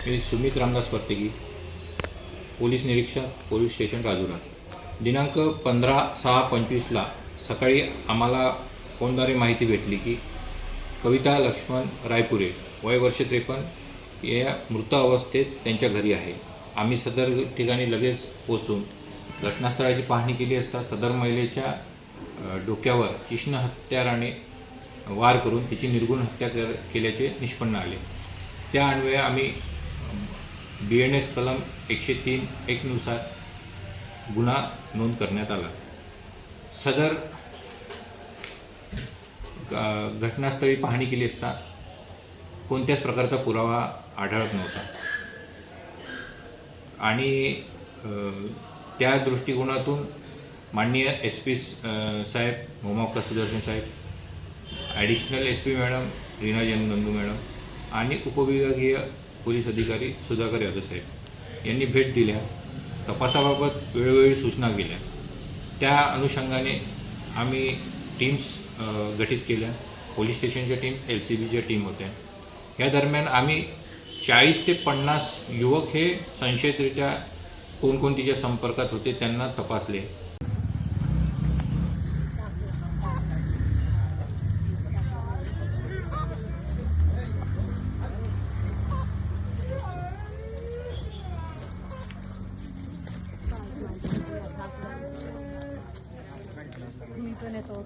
मी Sumit Ramdas परतेगी, police निरीक्षक, police station Rajura. दिनांक 15/6/25ला सकाळी आम्हाला फोनद्वारे माहिती भेटली की कविता लक्ष्मण रायपुरे वय वर्ष 53 या मृत अवस्थेत त्यांच्या घरी आहे। आम्ही सदर ठिकाणी लगेच पोहोचून घटनास्थळाची पाहणी केली असता सदर महिलेच्या डोक्यावर तीक्ष्ण हत्याराने वार करून तिची निर्गुण हत्या केल्याचे निष्पन्न आले। त्या अन्वये आम्ही BNS कलम 103(1) नुसार गुन्हा नोंद करण्यात आला। सदर घटनास्थळी पाहणी केली असता कोणत्याच प्रकारचा पुरावा आढळत नव्हता आणि त्या दृष्टिकोनातून माननीय SP साहेब मोहम्मद सुदर्शन साहेब, additional SP madam Reena Jangandu madam आणि उपविभागीय पोलीस अधिकारी सुधाकर यादव साहेब यांनी भेट दिल्या, तपासाबाबत वेळोवेळी सूचना केल्या। त्या अनुषंगाने आम्ही टीम्स गठीत केल्या। पोलीस स्टेशनच्या टीम, LCBच्या टीम होत्या। या दरम्यान आम्ही 40 ते 50 युवक हे संशयितरित्या कोणकोणतीच्या संपर्कात होते त्यांना तपासले। मी पण येतो।